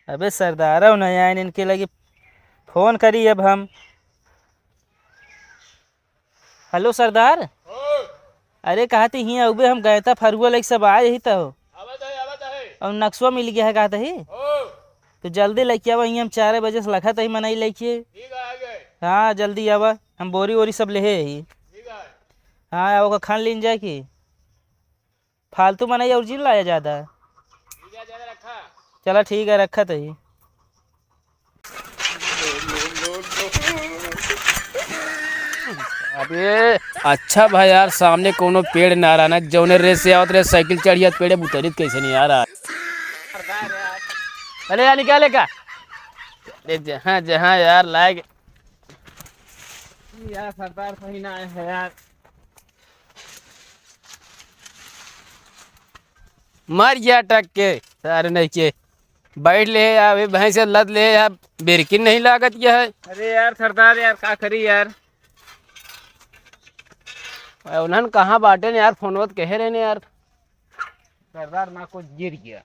अबे सरदार नहीं आए इनके लगे फोन करी अब हम। हेलो सरदार। अरे कहा थे हियाँ उबे हम गए था फरुआ लग सब आए ही तो और नक्शा मिल गया है कहा ही तो जल्दी लेके आवा। हम 4 बजे से लखा था ही मनाई लेके। हाँ जल्दी आवा हम बोरी वोरी सब ले ही। हाँ आओ का खान लीन जाए कि फालतू मनाई और जिन लाया ज़्यादा। चला ठीक है रखा तो ही। अबे अच्छा भाई यार सामने कोनो पेड़ ना रहा ना जौने रेस से आवत रे साइकिल चढ़िया पेड़े बुतरित कैसे नहीं आ रहा। अरे यार निकाले का जहाँ जहाँ यार लायक यार सरदार सही ना है यार। मर गया टक के सारे नहीं के बैठ ले यार भैंस से लद ले यार बेरकिन नहीं लागत क्या है। अरे यार सरदार यार का करी यार उन्हन कहाँ बाटे ने यार फोनवत कहे रहे ने यार सरदार ना कुछ गिर गया।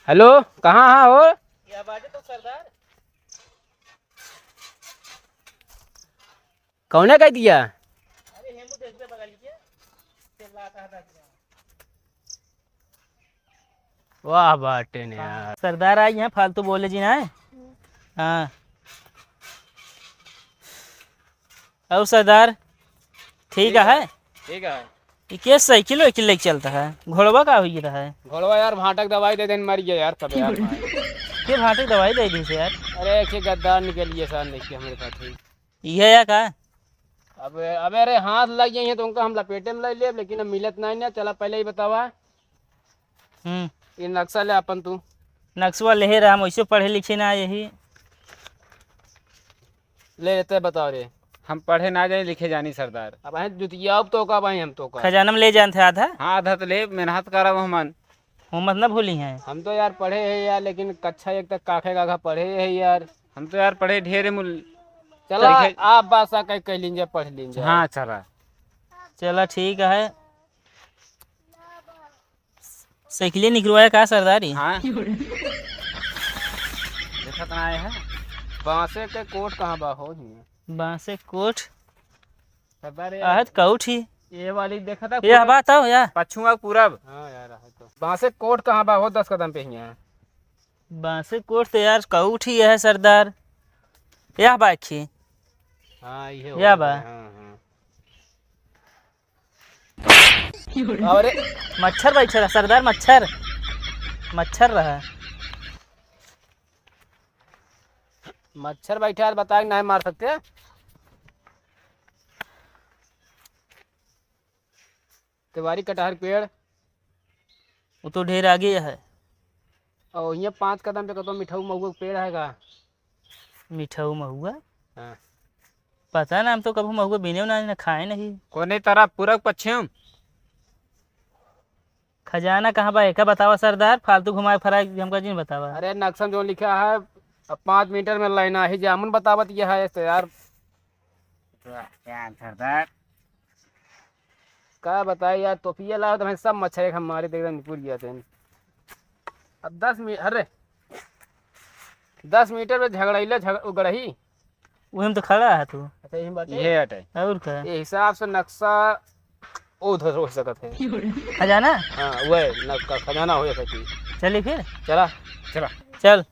हेलो कहाँ हाँ हो क्या बात है तो सरदार। कौने कह दिया। अरे हेमू देख पे बगल के वाह बाटे ने यार सरदार आई हैं फालतू बोले जी ना। हाँ और सरदार ठीक है। ठीक है ये क्या साइकिल वाइकिल लेके चलता है घोड़वा का हुई रहा है। घोड़वा यार भाटक दवाई दे देन मर गया यार सब यार ये भाटे दवाई दे दी से यार। अरे एक गद्दार निकल लिए सर नहीं हमारे साथ ये या का अब अरे हाथ लग गए हैं तो उनका हम लपेटे में ले लिए लेकिन अब मिलत नहीं ना चला पहले ही बतावा। ये नक्शा ले अपन तू नक्शवा ले रहा हम वैसे पढ़े लिखे ना यही ले लेते बताओ रे हम पढ़े ना जाए लिखे जानी सरदार अब जुतिया अब तो का भाई हम तो का खजाना में ले जानते आधा। हाँ आधा तो ले मेहनत करा हमन हम मत ना भूली हैं। हम तो यार पढ़े हैं यार लेकिन कक्षा एक तक काखे काखा पढ़े है यार हम तो यार पढ़े ढेर मूल चलो आप बासा कह लीजिए पढ़ लीजिए। हाँ चला चला ठीक है। साइकिलें निकलवाया का सरदारी। हाँ देखा तो आए हैं बांसे के कोट कहाँ बा हो बांसे कोट सरदार आहत कौट ही ये वाली देखा था यह बात हो या पछुआ पूरब। हाँ यार तो बांसे कोट कहाँ बा हो 10 कदम पे ही है। बांसे कोट तो यार कौट ही है सरदार यह बाखी। हाँ ये या बा अरे मच्छर बैठा सरदार मच्छर मच्छर रहा। मच्छर बैठा है बता नहीं मार सकते। तिवारी कटहर पेड़ वो तो ढेर आगे है और ये 5 कदम पे कतो मिठाऊ महुआ पेड़ है। मिठाऊ महुआ हाँ। पता ना हम तो कभी महुआ बिने ना खाए नहीं। कोने तरफ पूरब पश्चिम खजाना कहाँ बा का बतावा सरदार फालतू घुमाए फराए हमका जिन बतावा। अरे नक्शा जो लिखा है अब 5 मीटर में लाइना ही जामुन बतावत यह है तो यार सरदार क्या बताए यार टोपिया लाओ तो सब मच्छर हमारे एकदम पूर गया थे। अब 10 मीटर में झगड़ैला उगड़ही वही तो खड़ा है तू। ये हटे और क्या ये हिसाब से नक्शा उधर हो सकत है खजाना। हाँ वह खजाना हो सकी। चलिए फिर चला चला चल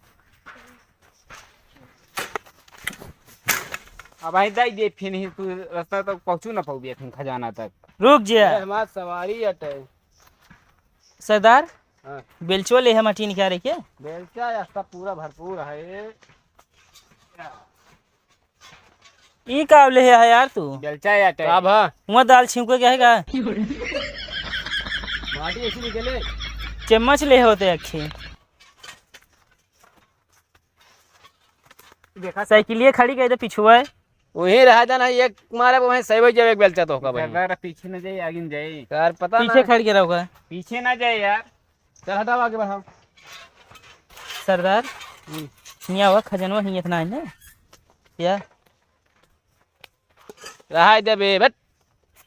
अब आई दाई दे फिर ही तू रास्ता तक पहुंचू ना पाऊबी फिर खजाना तक रुक जा हमार सवारी हटे सरदार। हाँ बेलचो ले हम हटी निकाले के बेलचा रास्ता पूरा भरपूर है। ई कावले है यार तू बेलचा हटे अब वहाँ दाल छिंको क्या है का माटी ऐसी निकले चम्मच ले होते अखे देखा साइकिलिए खड़ी कर दे पिछुआ है वही रहा जाना एक मारे वहीं सही भाई जब एक बेलचा तो होगा भाई पीछे न जाए आगे न जाए यार पता पीछे खड़ के रहोगा पीछे ना जाए यार चल हटाओ आगे बढ़ाओ। सरदार यहाँ हुआ खजनवा ही इतना है ना या रहा दे बे बट।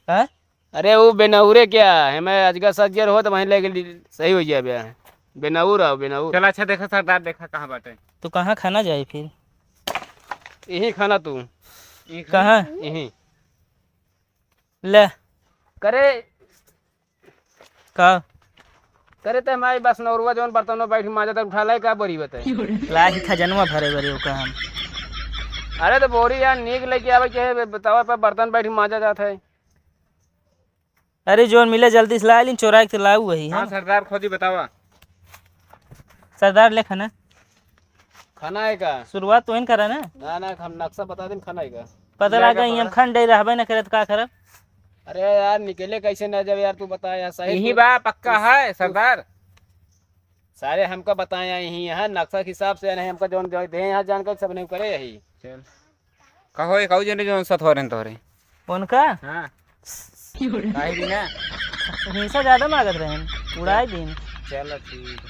हाँ? अरे वो बेनौरे क्या है, मैं अजगर सजगर हो तो वहीं लेके सही हो गया बे। बेनौर आओ बेनौर। चल अच्छा देखा सरदार, देखा कहाँ बाटे। तो कहाँ खाना जाए फिर? यही खाना तू कहाँ? यही ले करे का करे तो हमारी बस नौरवा जौन बर्तनों बैठ माजा तक उठा लाई का बोरी बताए। लाही खजनवा भरे भरे का हम। अरे तो बोरी यार नीक लेके आवे के बतावा पे बर्तन बैठ माजा जाता है। अरे जोन मिले जल्दी से ला ली, चोरा के लाऊ वही हाँ है। सरदार खोजी बतावा। सरदार ले खाना खाना है का? शुरुआत तो इन करा ना। ना हम नक्शा बता दें खाना है का। पता लगा हम खंड दे रहबे न करत का करब। अरे यार निकले कैसे न जब यार तू बता यार सही। यही बा पक्का है सरदार। सारे हमको बताया यही है नक्शा के हिसाब से नहीं हमको जोन दे यहाँ जानकारी सब नहीं करे यही। चल कहो एक आउ जने जो सत हो रहे तोरे। उनका हाँ काहे भी ना। हिंसा ज्यादा मांगत रहे उड़ाए दिन। चलो ठीक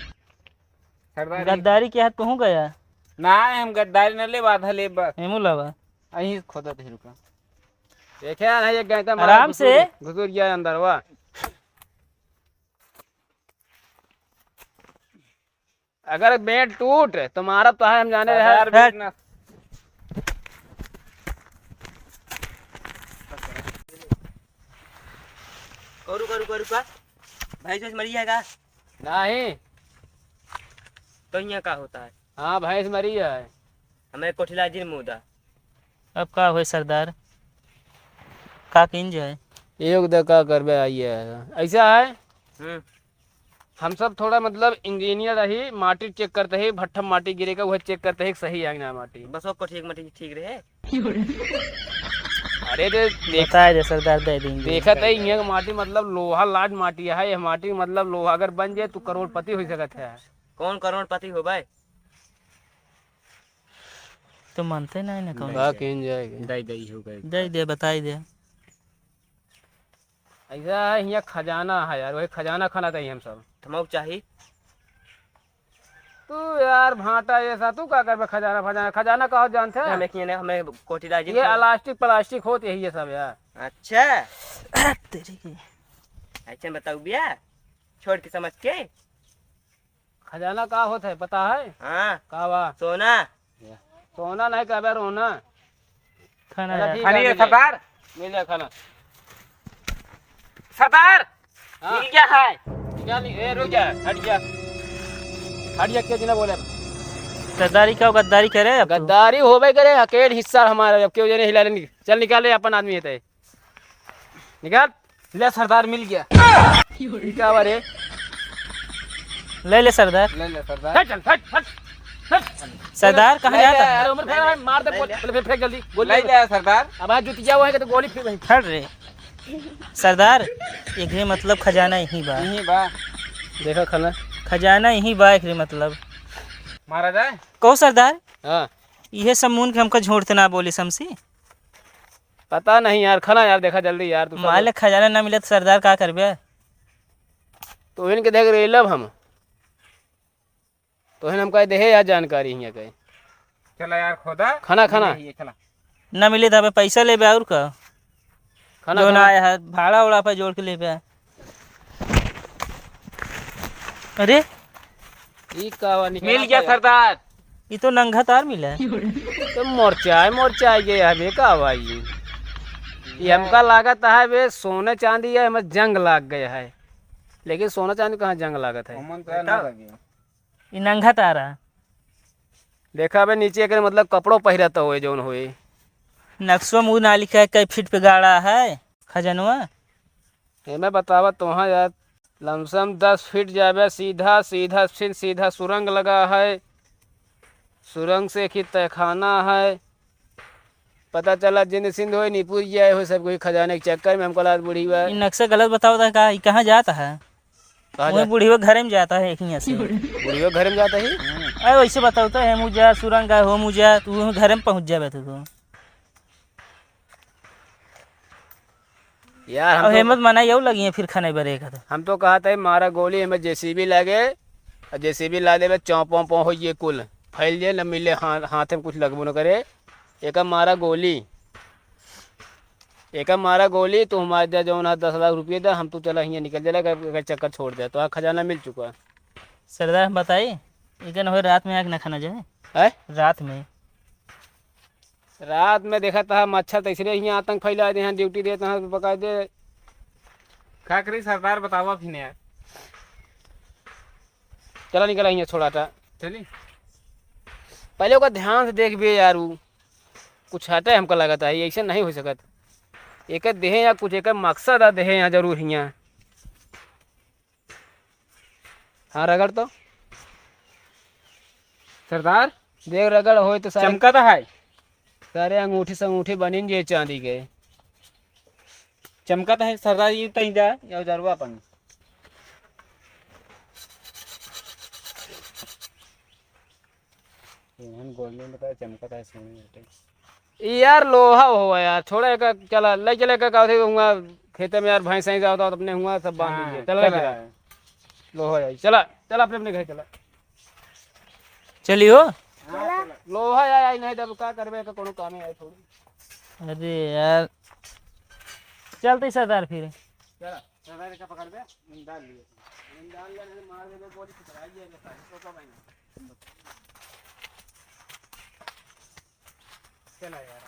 सरदार। गद्दारी के हाथ पहुँच गया। ना हम गद्दारी न ले बाधा ले बस हेमू लवा यही खोदा थे रुका देखे ना ये गैता आराम से घुसूर गया अंदर वाह। अगर बेड टूट तुम्हारा तो है हम जाने रहे। रुका भाई जो मरी जाएगा नहीं तो यहाँ का होता है। हाँ भैंस मरी है। हमें कोठिला जी मुदा अब का हुए सरदार का किंज है। एक का करबे आइए ऐसा है। हम सब थोड़ा मतलब इंजीनियर रही माटी चेक करते ही भट्ठा माटी गिरेगा वह चेक करते ही सही है ना माटी बस आपको ठीक मटी ठीक रहे। अरे दे देखा है सरदार दे देंगे। देखा तो ये माटी मतलब लोहा लाड माटी है। ये माटी मतलब लोहा अगर बन जाए तो करोड़पति हो सकता है। कौन करोड़पति हो भाई? तो मानते नहीं ना कौन जाएगा दई दई हो गए। दे दे बताई दे। ऐसा है यहाँ खजाना है यार वही खजाना खाना चाहिए हम सब। थमक चाहिए तू यार भाटा ऐसा तू क्या कर खजाना फजाना खजाना कहो जानते हैं हमें कोठिला जी ये इलास्टिक प्लास्टिक होते है ये सब यार। अच्छा तेरी की ऐसे बताओ भैया छोड़ के समझ के खजाना का होता है पता है? हाँ का बा सोना सोना नहीं कहबे रोना। खाना चलो ठीक खानी है मिले। सरदार। मिल जाए खाना सरदार हाँ। मिल गया है। क्या नहीं ए रुक जा हट जा क्या जिना बोले सरदारी का गद्दारी करे अब तो। गद्दारी होबे करे अकेले हिस्सा हमारा अब क्यों जने हिला ले। चल निकाल अपन आदमी है निकाल ले सरदार मिल गया। क्या बारे ले सरदार। ले सरदार चल हट हट सरदार कहाँ जाता है? अरे उम्र फेंक मार दे बोल फेंक जल्दी गोली ले जा सरदार। अब आज जुतिया हुआ है तो गोली फेंक फट रे सरदार एक रे मतलब खजाना यही बा। यही बा देखो खाना खजाना यही बा एक रे मतलब मारा जाए। कहो सरदार हाँ ये समून के हमको झूठते ना बोली समसी। पता नहीं यार खाना यार देखा जल्दी यार तू माल खजाना ना मिले तो सरदार का करबे? तो इनके देख रहे लब हम तो हम कह दे यार जानकारी यहाँ कहे चला यार खोदा खाना ये चला ना मिले तो हमें पैसा लेबे और का खाना जो ना खाना। आया है भाड़ा उड़ा पे जोड़ के लेबे। अरे ई का मिल गया सरदार। ये तो नंगा तार मिला है। तो मोर्चा ये हमें का भाई ये हमका लागत है बे सोने चांदी है हमें जंग लाग गया है लेकिन सोना चांदी कहाँ जंग लागत है। ओमन तो ना लगे। ये नंगा तारा देखा बे नीचे के मतलब कपड़ों पहिरता हुए जोन हुए नक्शो मुँह ना लिखा है कई फीट पे गाड़ा है खजनवा। मैं बतावा तुहा यार लमसम 10 फीट जावे सीधा सीधा फिर सीधा सुरंग लगा है। सुरंग से कि तहखाना है। पता चला जिन सिंध हो नीपुर जाए हो सब कोई खजाने के चक्कर में हमको लात बुढ़ी हुआ ये नक्शा गलत बताओ था का कहाँ जाता है? वही बूढ़ी वो घर में जाता है यहाँ से। बुढ़ी घर में जाता ही अरे वैसे बताओ तो है मुझा सुरंग का हो मुझा तू घर में पहुँच जाए तो यार अब हेमत मनाई और लगी है फिर खाने बरे का। तो हम तो कहा था मारा गोली हमें जेसीबी लगे और जेसीबी ला दे चौंपों पौ हो ये कुल फैल जाए न मिले हाथ में कुछ लगबो न करे एक मारा गोली एक मारा गोली तो हमारे दे जो ना 10 लाख रुपये दे, हम तो चला यहाँ निकल जाएगा, चक्कर छोड़ दे तो खजाना मिल चुका सरदार हम बताइए इधर हो रात में आग ना खाना जाए है। रात में रात में देखा था मच्छर तो इसलिए यहाँ आतंक फैला दे, यहाँ ड्यूटी देते हैं पका दे। का करी सरदार बतावा फिर यार। चला निकला यहाँ छोड़ा था, चली पहले ओका ध्यान से देख भी यार, वो कुछ हटे हमको लगा था ऐसे नहीं हो सकत, एक देहे या कुछ एक मकसद है देहे यहाँ जरूर यहाँ। हाँ रगड़ तो सरदार देख रगड़ हो तो सारे चमका तो है, सारे अंगूठी से अंगूठी बनी जे चांदी के। चमका तो है सरदार, ये तई जा या जरवा अपन गोल्ड में बता चमका तो है सोने। यार लोहा हो यार, छोड़े का चला ले चले का कहते हुआ खेते में यार भैंस ही जाओ तो अपने हुआ सब बांध दीजिए। चला लोहा जाए, चला चला अपने अपने घर चला। चलियो। लोहा आया नहीं तब का करबे का कोनो काम है थोड़ी। अरे यार चलते सरदार फिर। चला सरदार का पकड़ बे, डाल लिए डाल लिया नहीं मार दे गोली टकरा जाएगा तो का भाई। चला यार